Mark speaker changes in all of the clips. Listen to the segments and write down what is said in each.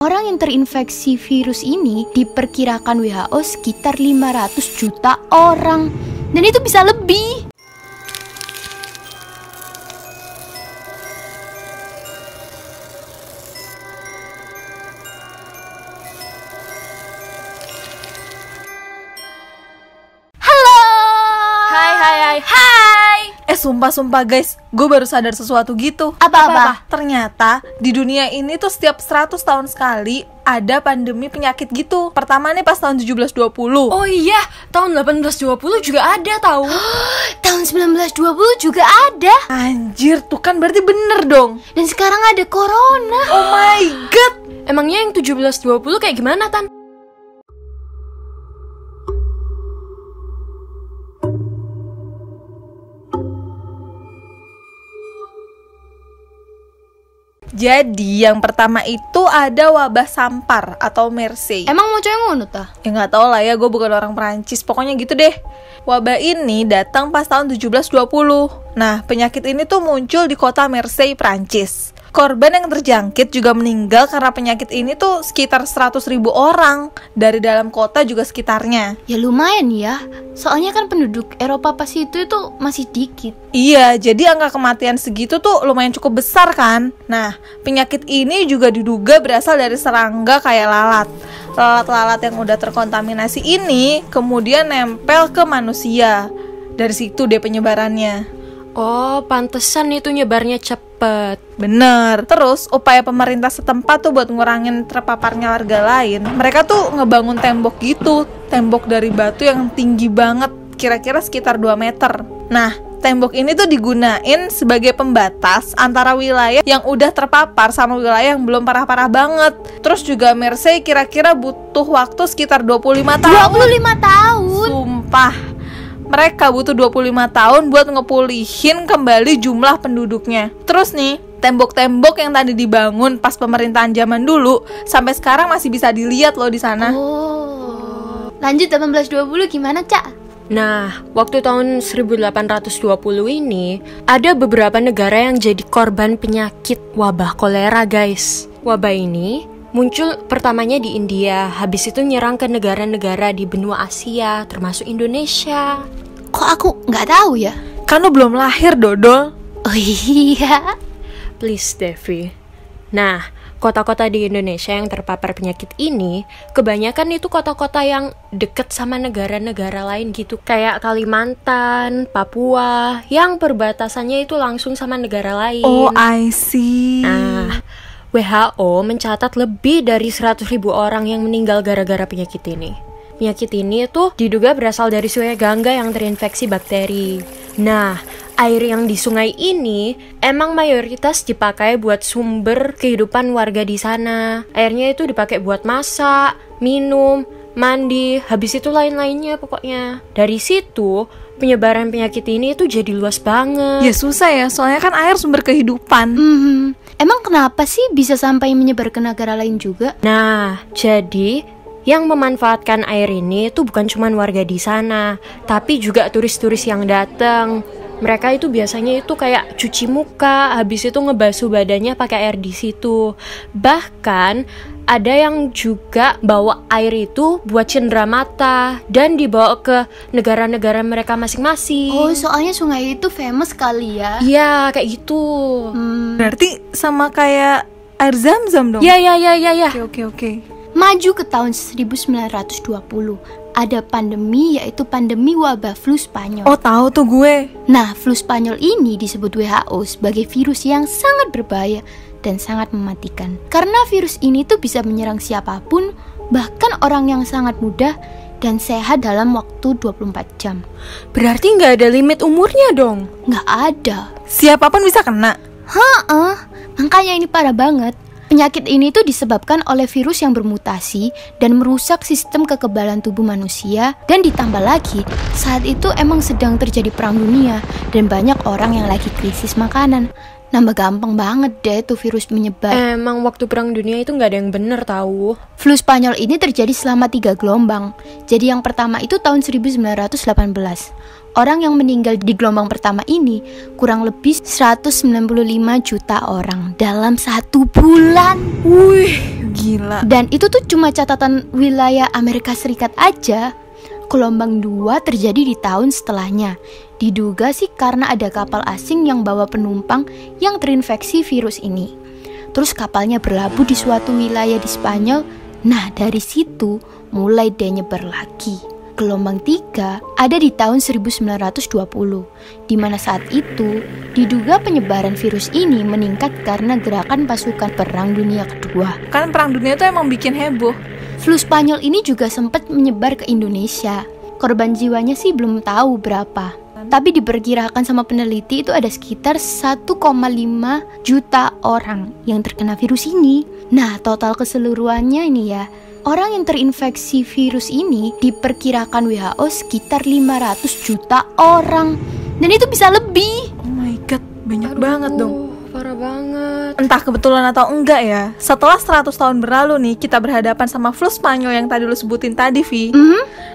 Speaker 1: Orang yang terinfeksi virus ini diperkirakan WHO sekitar 500 juta orang. Dan itu bisa lebih.
Speaker 2: Sumpah guys, gue baru sadar sesuatu gitu.
Speaker 1: Apa?
Speaker 2: Ternyata di dunia ini tuh setiap 100 tahun sekali ada pandemi penyakit gitu. Pertama nih pas tahun 1720.
Speaker 3: Oh iya, tahun 1820 juga ada tahu.
Speaker 1: Tahun 1920 juga ada.
Speaker 2: Anjir, tuh kan berarti bener dong.
Speaker 1: Dan sekarang ada corona.
Speaker 2: Oh my god.
Speaker 3: Emangnya yang 1720 kayak gimana, Tan?
Speaker 2: Jadi yang pertama itu ada wabah sampar atau MERS.
Speaker 1: Emang mau coba ngono tah?
Speaker 2: Ya nggak tahu lah ya, gue bukan orang Perancis. Pokoknya gitu deh. Wabah ini datang pas tahun 1720. Nah, penyakit ini tuh muncul di kota Marseille, Prancis. Korban yang terjangkit juga meninggal karena penyakit ini tuh sekitar 100.000 orang dari dalam kota juga sekitarnya.
Speaker 1: Ya lumayan ya, soalnya kan penduduk Eropa pas itu masih dikit.
Speaker 2: Iya, jadi angka kematian segitu tuh lumayan cukup besar kan. Nah, penyakit ini juga diduga berasal dari serangga kayak lalat. Lalat-lalat yang udah terkontaminasi ini kemudian nempel ke manusia. Dari situ deh penyebarannya.
Speaker 3: Oh, pantesan itu nyebarnya cepet.
Speaker 2: Bener. Terus upaya pemerintah setempat tuh buat ngurangin terpaparnya warga lain, mereka tuh ngebangun tembok gitu. Tembok dari batu yang tinggi banget, kira-kira sekitar 2 meter. Nah, tembok ini tuh digunain sebagai pembatas antara wilayah yang udah terpapar sama wilayah yang belum parah-parah banget. Terus juga Marseille kira-kira butuh waktu sekitar 25 tahun.
Speaker 1: 25 tahun?
Speaker 2: Sumpah. Mereka butuh 25 tahun buat ngepulihin kembali jumlah penduduknya. Terus nih, tembok-tembok yang tadi dibangun pas pemerintahan zaman dulu sampai sekarang masih bisa dilihat loh di sana.
Speaker 1: Oh. Lanjut 1820 gimana, Cak?
Speaker 3: Nah, waktu tahun 1820 ini ada beberapa negara yang jadi korban penyakit wabah kolera, guys. Wabah ini muncul pertamanya di India, habis itu nyerang ke negara-negara di benua Asia, termasuk Indonesia.
Speaker 1: Kok aku nggak tahu ya?
Speaker 2: Kan lu belum lahir, Dodol.
Speaker 1: Oh iya.
Speaker 3: Please, Devi. Nah, kota-kota di Indonesia yang terpapar penyakit ini, kebanyakan itu kota-kota yang deket sama negara-negara lain gitu. Kayak Kalimantan, Papua, yang perbatasannya itu langsung sama negara lain.
Speaker 2: Oh, I see.
Speaker 3: Nah, WHO mencatat lebih dari 100.000 orang yang meninggal gara-gara penyakit ini. Penyakit ini tuh diduga berasal dari sungai Gangga yang terinfeksi bakteri. Nah, air yang di sungai ini emang mayoritas dipakai buat sumber kehidupan warga di sana. Airnya itu dipakai buat masak, minum, mandi, habis itu lain-lainnya pokoknya. Dari situ, penyebaran penyakit ini tuh jadi luas banget.
Speaker 2: Ya susah ya, soalnya kan air sumber kehidupan.
Speaker 1: Emang kenapa sih bisa sampai menyebar ke negara lain juga?
Speaker 3: Nah, jadi yang memanfaatkan air ini tuh bukan cuma warga di sana, tapi juga turis-turis yang datang. Mereka itu biasanya itu kayak cuci muka, habis itu ngebasuh badannya pakai air di situ. Bahkan ada yang juga bawa air itu buat cendera mata dan dibawa ke negara-negara mereka masing-masing.
Speaker 1: Oh, soalnya sungai itu famous kali ya?
Speaker 3: Iya, kayak gitu.
Speaker 2: Berarti sama kayak air Zam-Zam dong?
Speaker 3: Ya.
Speaker 2: Oke.
Speaker 1: Maju ke tahun 1920, ada pandemi, yaitu pandemi wabah flu Spanyol.
Speaker 2: Oh, tahu tuh gue.
Speaker 1: Nah, flu Spanyol ini disebut WHO sebagai virus yang sangat berbahaya dan sangat mematikan. Karena virus ini tuh bisa menyerang siapapun, bahkan orang yang sangat muda dan sehat dalam waktu 24 jam.
Speaker 3: Berarti nggak ada limit umurnya dong?
Speaker 1: Nggak ada.
Speaker 2: Siapapun bisa kena.
Speaker 1: Makanya ini parah banget. Penyakit ini tuh disebabkan oleh virus yang bermutasi dan merusak sistem kekebalan tubuh manusia. Dan ditambah lagi, saat itu emang sedang terjadi perang dunia dan banyak orang yang lagi krisis makanan. Nambah gampang banget deh tuh virus menyebar.
Speaker 3: Emang waktu perang dunia itu nggak ada yang bener tahu.
Speaker 1: Flu Spanyol ini terjadi selama 3 gelombang. Jadi yang pertama itu tahun 1918. Orang yang meninggal di gelombang pertama ini kurang lebih 195 juta orang dalam 1 bulan.
Speaker 2: Wih, Gila.
Speaker 1: Dan itu tuh cuma catatan wilayah Amerika Serikat aja. Gelombang 2 terjadi di tahun setelahnya. Diduga sih karena ada kapal asing yang bawa penumpang yang terinfeksi virus ini. Terus kapalnya berlabuh di suatu wilayah di Spanyol. Nah, dari situ mulai dia nyebar lagi. Gelombang 3 ada di tahun 1920, di mana saat itu diduga penyebaran virus ini meningkat karena gerakan pasukan Perang Dunia Kedua.
Speaker 2: Kan Perang Dunia itu emang bikin heboh.
Speaker 1: Flu Spanyol ini juga sempat menyebar ke Indonesia. Korban jiwanya sih belum tahu berapa, tapi diperkirakan sama peneliti itu ada sekitar 1,5 juta orang yang terkena virus ini. Nah, total keseluruhannya ini ya, orang yang terinfeksi virus ini diperkirakan WHO sekitar 500 juta orang. Dan itu bisa lebih.
Speaker 2: Oh my god, banyak banget dong.
Speaker 3: Parah banget.
Speaker 2: Entah kebetulan atau enggak ya, setelah 100 tahun berlalu nih, kita berhadapan sama flu Spanyol yang tadi lu sebutin tadi, Vi.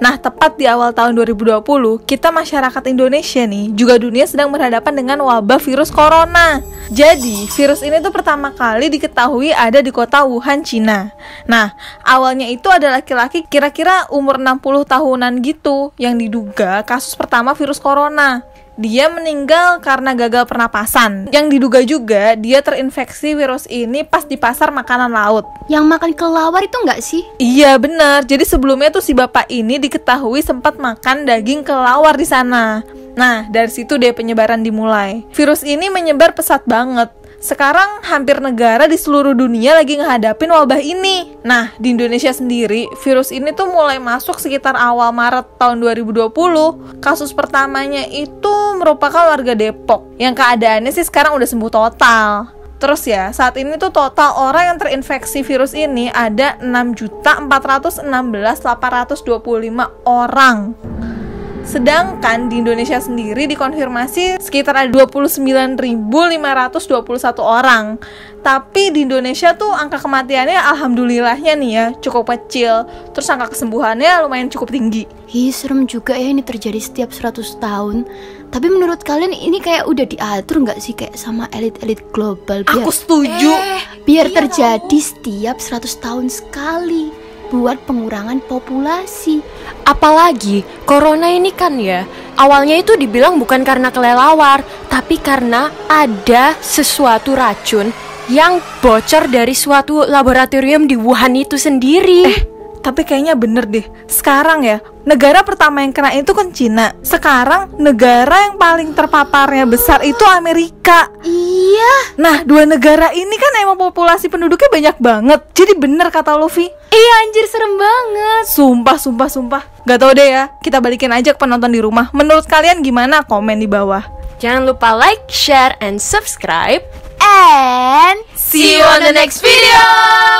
Speaker 2: Nah, tepat di awal tahun 2020, kita masyarakat Indonesia nih, juga dunia sedang berhadapan dengan wabah virus corona. Jadi, virus ini tuh pertama kali diketahui ada di kota Wuhan, Cina. Nah, awalnya itu ada laki-laki kira-kira umur 60 tahunan gitu, yang diduga kasus pertama virus corona. Dia meninggal karena gagal pernapasan. Yang diduga juga dia terinfeksi virus ini pas di pasar makanan laut.
Speaker 1: Yang makan kelelawar itu enggak sih?
Speaker 2: Iya benar. Jadi sebelumnya tuh si bapak ini diketahui sempat makan daging kelelawar di sana. Nah, dari situ deh penyebaran dimulai. Virus ini menyebar pesat banget. Sekarang hampir negara di seluruh dunia lagi ngehadapin wabah ini. Nah, di Indonesia sendiri, virus ini tuh mulai masuk sekitar awal Maret tahun 2020. Kasus pertamanya itu merupakan warga Depok, yang keadaannya sih sekarang udah sembuh total. Terus ya, saat ini tuh total orang yang terinfeksi virus ini ada 6.416.825 orang. Sedangkan di Indonesia sendiri dikonfirmasi sekitar ada 29.521 orang. Tapi di Indonesia tuh angka kematiannya alhamdulillahnya nih ya cukup kecil. Terus angka kesembuhannya lumayan cukup tinggi.
Speaker 1: Serem juga ya ini terjadi setiap 100 tahun. Tapi menurut kalian ini kayak udah diatur nggak sih kayak sama elit-elit global?
Speaker 2: Aku setuju.
Speaker 1: Biar terjadi setiap 100 tahun sekali buat pengurangan populasi.
Speaker 3: Apalagi corona ini kan ya, awalnya itu dibilang bukan karena kelelawar, tapi karena ada sesuatu racun yang bocor dari suatu laboratorium di Wuhan itu sendiri.
Speaker 2: Tapi kayaknya bener deh. Sekarang ya, negara pertama yang kena itu kan Cina. Sekarang negara yang paling terpaparnya besar itu Amerika.
Speaker 1: Iya.
Speaker 2: Nah, dua negara ini kan emang populasi penduduknya banyak banget. Jadi bener kata Luffy.
Speaker 1: Iya anjir, serem banget.
Speaker 2: Sumpah. Gak tau deh ya, kita balikin aja ke penonton di rumah. Menurut kalian gimana? Komen di bawah.
Speaker 3: Jangan lupa like, share, and subscribe.
Speaker 1: And
Speaker 2: See you on the next video.